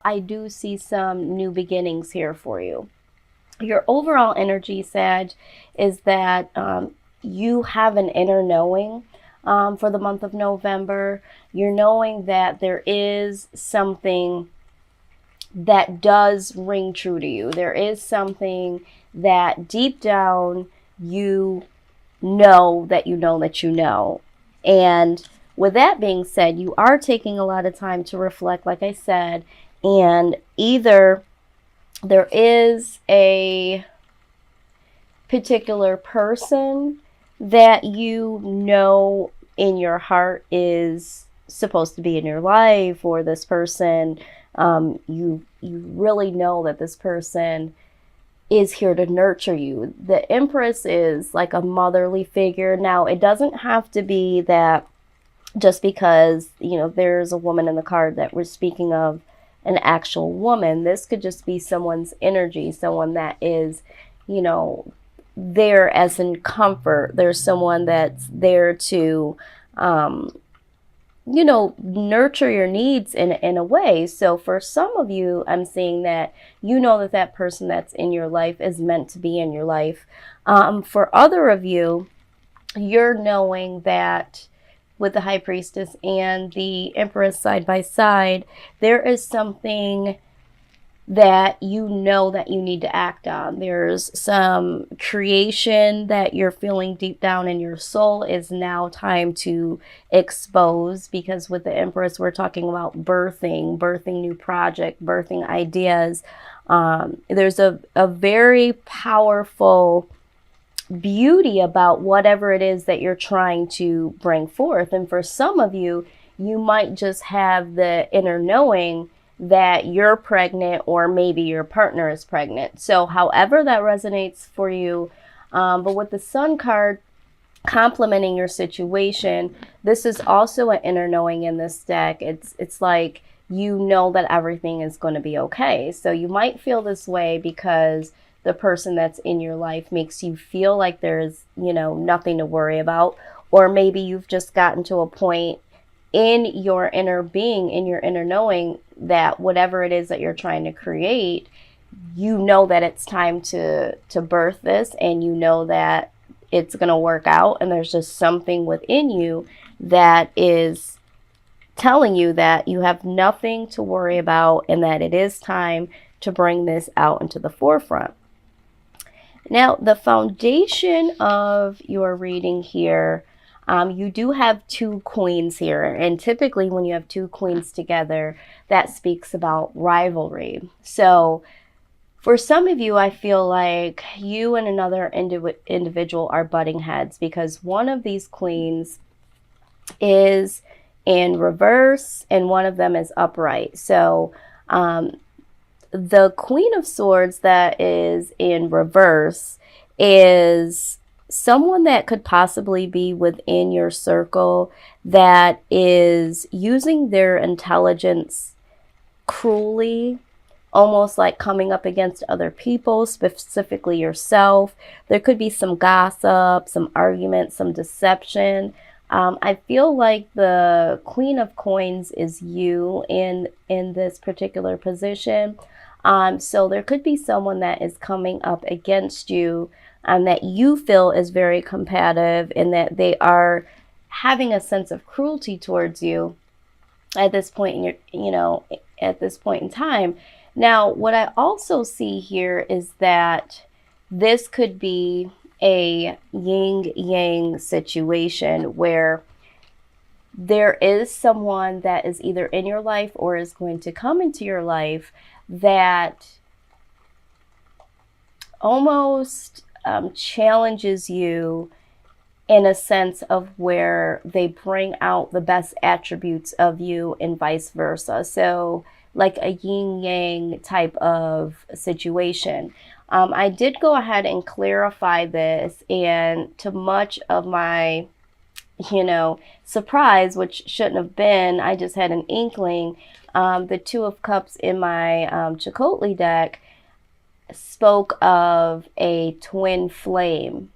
I do see some new beginnings here for you. Your overall energy, Sag, is that you have an inner knowing for the month of November. You're knowing that there is something that does ring true to you. There is something that deep down you know that you know that you know. And with that being said, you are taking a lot of time to reflect, like I said, and either there is a particular person that you know in your heart is supposed to be in your life, or this person, you really know that this person is here to nurture you. The Empress is like a motherly figure. Now, it doesn't have to be that just because, there's a woman in the card that we're speaking of, an actual woman. This could just be someone's energy, someone that is, there as in comfort. There's someone that's there to, nurture your needs in a way. So for some of you, I'm seeing that that person that's in your life is meant to be in your life. For other of you, you're knowing that with the High Priestess and the Empress side by side, there is something that you know that you need to act on. There's some creation that you're feeling deep down in your soul is now time to expose, because with the Empress, we're talking about birthing new project, birthing ideas. There's a very powerful beauty about whatever it is that you're trying to bring forth. And for some of you, you might just have the inner knowing that you're pregnant, or maybe your partner is pregnant. So however that resonates for you, but with the Sun card complementing your situation, this is also an inner knowing in this deck. It's like you know that everything is going to be okay. So you might feel this way because the person that's in your life makes you feel like there's, nothing to worry about. Or maybe you've just gotten to a point in your inner being, in your inner knowing, that whatever it is that you're trying to create, you know that it's time to birth this, and you know that it's going to work out. And there's just something within you that is telling you that you have nothing to worry about, and that it is time to bring this out into the forefront. Now, the foundation of your reading here, you do have two queens here. And typically when you have two queens together, that speaks about rivalry. So for some of you, I feel like you and another individual are butting heads, because one of these queens is in reverse and one of them is upright. So the Queen of Swords that is in reverse is someone that could possibly be within your circle that is using their intelligence cruelly, almost like coming up against other people, specifically yourself. There could be some gossip, some argument, some deception. I feel like the Queen of Coins is you in this particular position. So there could be someone that is coming up against you, that you feel is very combative, and that they are having a sense of cruelty towards you at this point at this point in time. Now, what I also see here is that this could be a yin-yang situation where there is someone that is either in your life or is going to come into your life that almost challenges you in a sense of where they bring out the best attributes of you and vice versa. So like a yin-yang type of situation. I did go ahead and clarify this, and to much of my surprise, which shouldn't have been, I just had an inkling. The Two of Cups in my Chakotay deck spoke of a twin flame.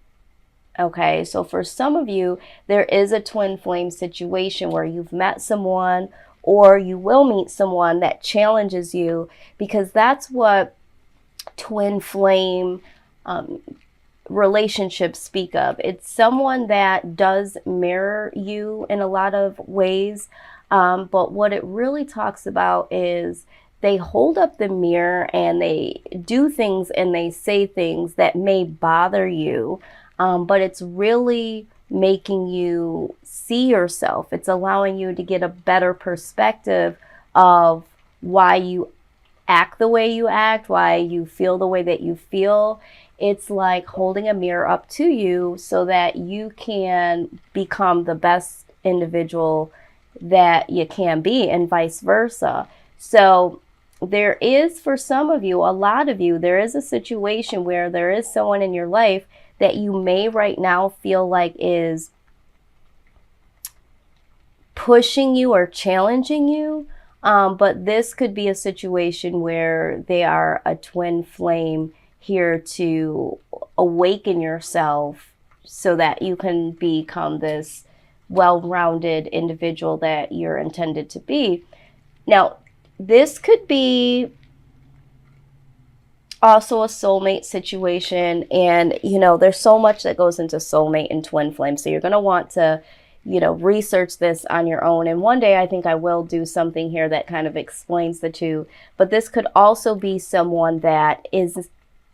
Okay, so for some of you, there is a twin flame situation where you've met someone, or you will meet someone that challenges you, because that's what twin flame relationships speak of. It's someone that does mirror you in a lot of ways, but what it really talks about is they hold up the mirror and they do things and they say things that may bother you, but it's really making you see yourself. It's allowing you to get a better perspective of why you act the way you act, why you feel the way that you feel. It's like holding a mirror up to you so that you can become the best individual that you can be, and vice versa. So there is, for some of you, a lot of you, there is a situation where there is someone in your life that you may right now feel like is pushing you or challenging you. But this could be a situation where they are a twin flame here to awaken yourself so that you can become this well-rounded individual that you're intended to be. Now, this could be also a soulmate situation, and there's so much that goes into soulmate and twin flame, so you're going to want to research this on your own. And one day I think I will do something here that kind of explains the two. But this could also be someone that is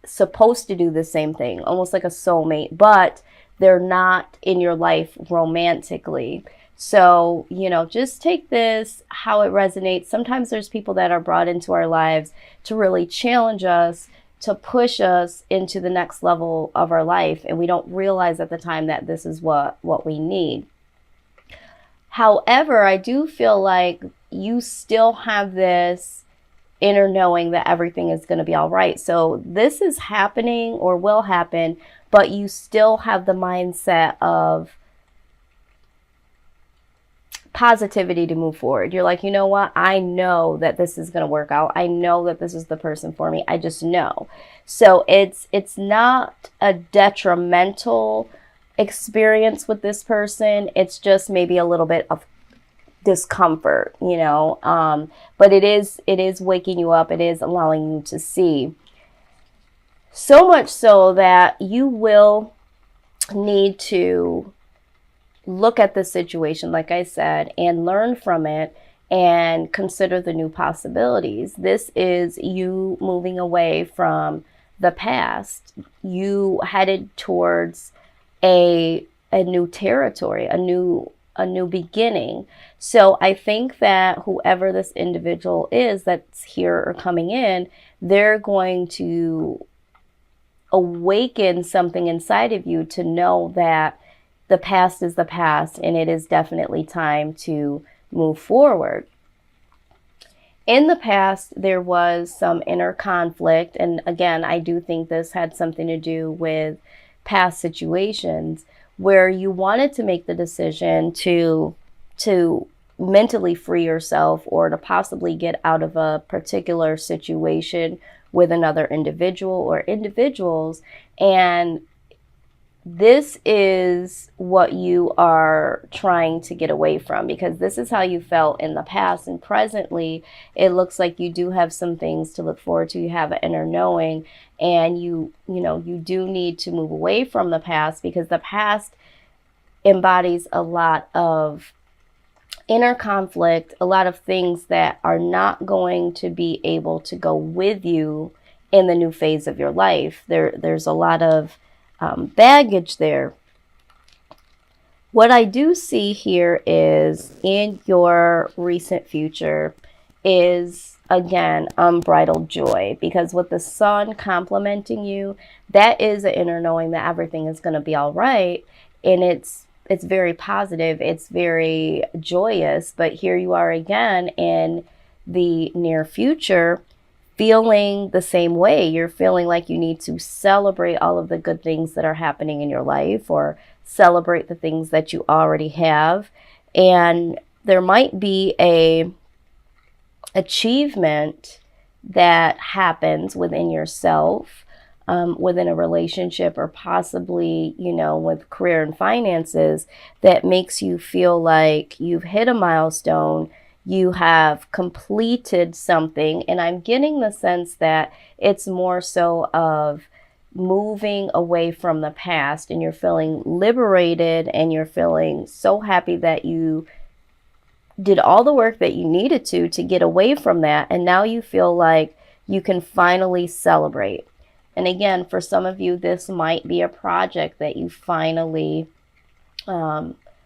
supposed to do the same thing, almost like a soulmate, but they're not in your life romantically. So, just take this how it resonates. Sometimes there's people that are brought into our lives to really challenge us, to push us into the next level of our life. And we don't realize at the time that this is what we need. However, I do feel like you still have this inner knowing that everything is going to be all right. So this is happening or will happen, but you still have the mindset of positivity to move forward. You're like, you know what? I know that this is going to work out. I know that this is the person for me. I just know. So it's not a detrimental experience with this person. It's just maybe a little bit of discomfort, but it is waking you up. It is allowing you to see, so much so that you will need to look at the situation, like I said, and learn from it and consider the new possibilities. This is you moving away from the past. You headed towards a new territory, a new beginning. So I think that whoever this individual is that's here or coming in, they're going to awaken something inside of you to know that the past is the past and it is definitely time to move forward. In the past, there was some inner conflict. And again, I do think this had something to do with past situations where you wanted to make the decision to mentally free yourself or to possibly get out of a particular situation with another individual or individuals. And this is what you are trying to get away from, because this is how you felt in the past. And presently, it looks like you do have some things to look forward to. You have an inner knowing, and you do need to move away from the past, because the past embodies a lot of inner conflict, a lot of things that are not going to be able to go with you in the new phase of your life. There's a lot of baggage there. What I do see here is in your recent future is, again, unbridled joy, because with the sun complementing you, that is an inner knowing that everything is going to be all right. And it's very positive. It's very joyous. But here you are again in the near future, feeling the same way. You're feeling like you need to celebrate all of the good things that are happening in your life, or celebrate the things that you already have. And there might be a achievement that happens within yourself, within a relationship, or possibly, with career and finances, that makes you feel like you've hit a milestone. you have completed something. And I'm getting the sense that it's more so of moving away from the past, and you're feeling liberated, and you're feeling so happy that you did all the work that you needed to get away from that. And now you feel like you can finally celebrate. And again, for some of you, this might be a project that you finally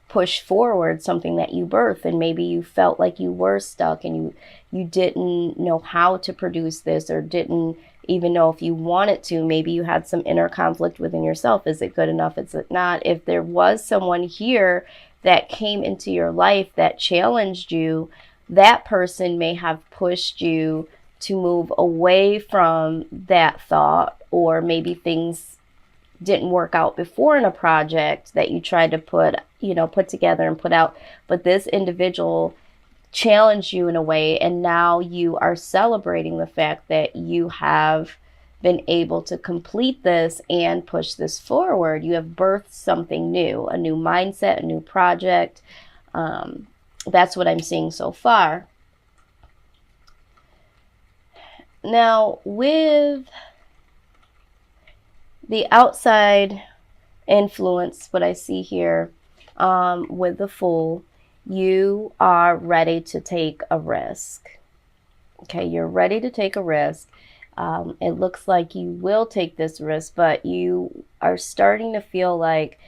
push forward, something that you birthed, and maybe you felt like you were stuck and you didn't know how to produce this, or didn't even know if you wanted to. Maybe you had some inner conflict within yourself. Is it good enough? Is it not? If there was someone here that came into your life that challenged you, that person may have pushed you to move away from that thought, or maybe things didn't work out before in a project that you tried to put together and put out. But this individual challenged you in a way, and now you are celebrating the fact that you have been able to complete this and push this forward. You have birthed something new, a new mindset, a new project. That's what I'm seeing so far. Now, with the outside influence, what I see here with the Fool, you are ready to take a risk. Okay, you're ready to take a risk. It looks like you will take this risk, but you are starting to feel like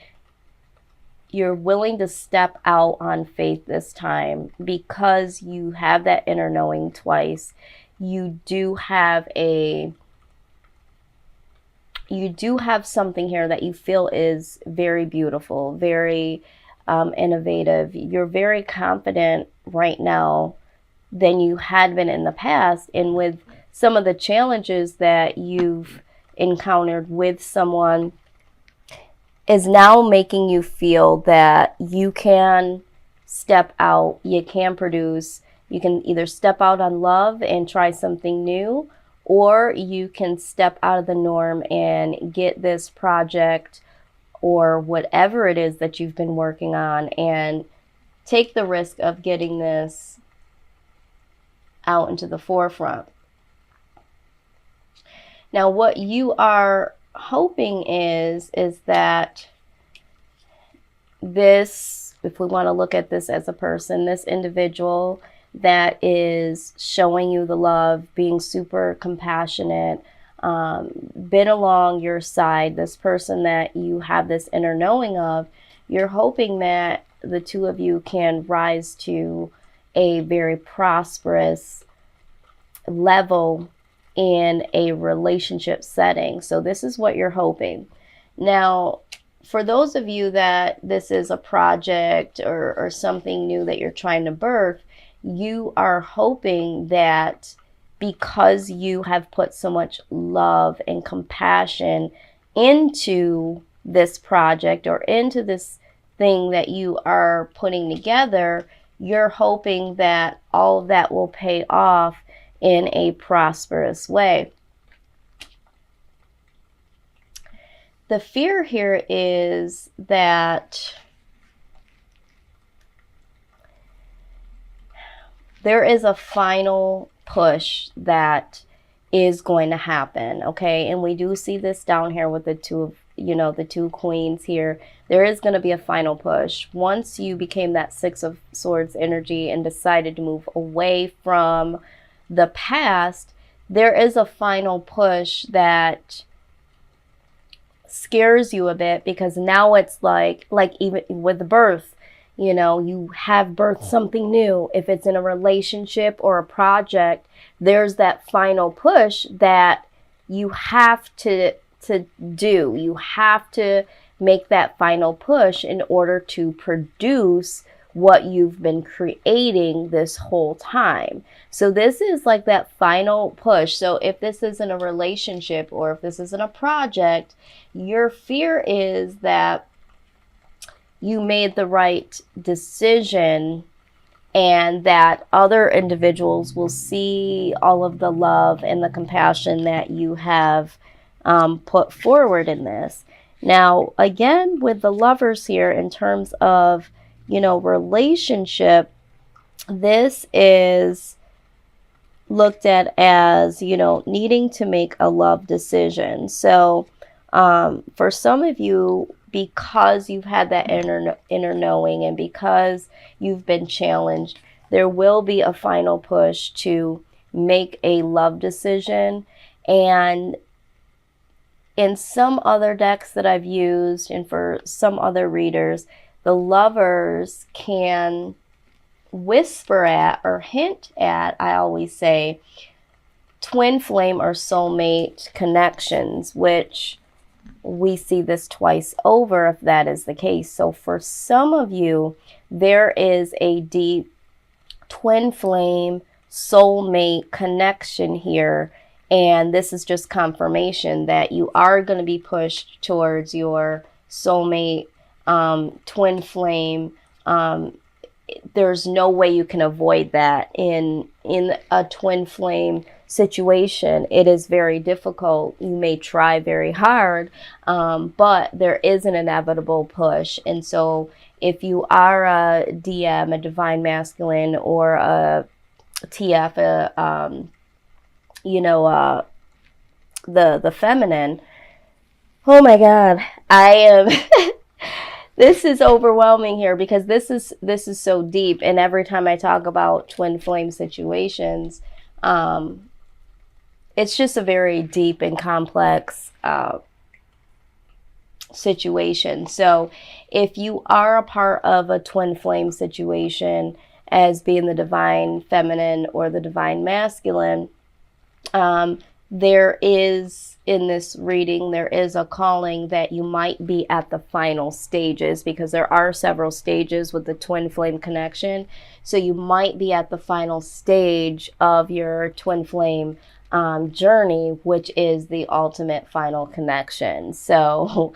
you're willing to step out on faith this time, because you have that inner knowing twice. You do have something here that you feel is very beautiful, very innovative. You're very confident right now than you had been in the past. And with some of the challenges that you've encountered with someone is now making you feel that you can step out, you can produce, you can either step out on love and try something new, or you can step out of the norm and get this project or whatever it is that you've been working on and take the risk of getting this out into the forefront. Now, what you are hoping is that this, if we want to look at this as a person, this individual that is showing you the love, being super compassionate, been along your side, this person that you have this inner knowing of, you're hoping that the two of you can rise to a very prosperous level in a relationship setting. So this is what you're hoping. Now, for those of you that this is a project or something new that you're trying to birth, you are hoping that because you have put so much love and compassion into this project or into this thing that you are putting together, you're hoping that all of that will pay off in a prosperous way. The fear here is that there is a final push that is going to happen, okay? And we do see this down here with the two queens here. There is going to be a final push. Once you became that Six of Swords energy and decided to move away from the past, there is a final push that scares you a bit, because now it's like even with birth, you have birthed something new. If it's in a relationship or a project, there's that final push that you have to do. You have to make that final push in order to produce what you've been creating this whole time. So this is like that final push. So if this isn't a relationship or if this isn't a project, your fear is that you made the right decision and that other individuals will see all of the love and the compassion that you have put forward in this. Now, again, with the Lovers here, in terms of, relationship, This is looked at as, needing to make a love decision. So for some of you, because you've had that inner knowing, and because you've been challenged, there will be a final push to make a love decision. And in some other decks that I've used, and for some other readers, the lovers can whisper at or hint at, I always say, twin flame or soulmate connections, which we see this twice over if that is the case. So for some of you, there is a deep twin flame soulmate connection here. And this is just confirmation that you are going to be pushed towards your soulmate, twin flame. There's no way you can avoid that in a twin flame situation. It is very difficult. You may try very hard, but there is an inevitable push. And so if you are a DM, a divine masculine, or a TF, the feminine, oh my God, I am this is overwhelming here, because this is so deep. And every time I talk about twin flame situations, it's just a very deep and complex situation. So if you are a part of a twin flame situation, as being the divine feminine or the divine masculine, there is, in this reading, there is a calling that you might be at the final stages, because there are several stages with the twin flame connection. So you might be at the final stage of your twin flame journey, which is the ultimate final connection. So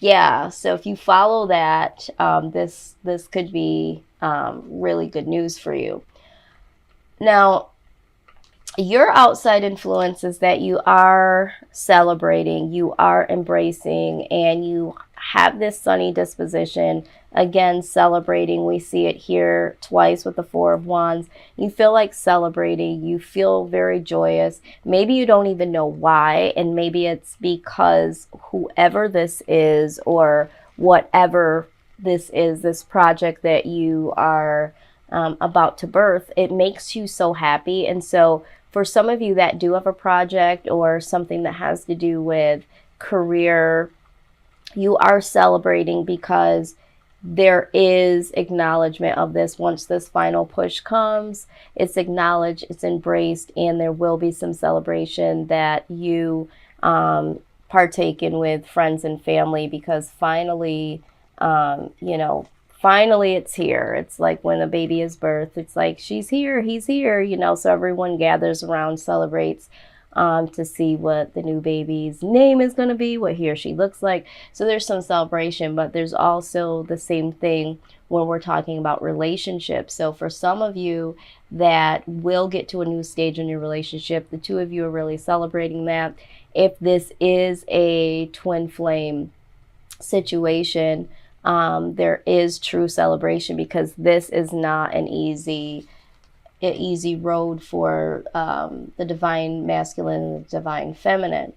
yeah, so if you follow that, this could be really good news for you. Now, your outside influences that you are celebrating, you are embracing, and you have this sunny disposition. Again, celebrating, we see it here twice with the Four of Wands. You feel like celebrating, you feel very joyous. Maybe you don't even know why, and maybe it's because whoever this is, or whatever this is, this project that you are about to birth, it makes you so happy. And so for some of you that do have a project or something that has to do with career, you are celebrating because there is acknowledgement of this. Once this final push comes, it's acknowledged, it's embraced, and there will be some celebration that you partake in with friends and family, because finally, finally it's here. It's like when a baby is birthed, it's like, she's here, he's here, so everyone gathers around, celebrates to see what the new baby's name is going to be, what he or she looks like. So there's some celebration, but there's also the same thing when we're talking about relationships. So for some of you that will get to a new stage in your relationship, the two of you are really celebrating that. If this is a twin flame situation, there is true celebration, because this is not an easy road for the divine masculine and the divine feminine.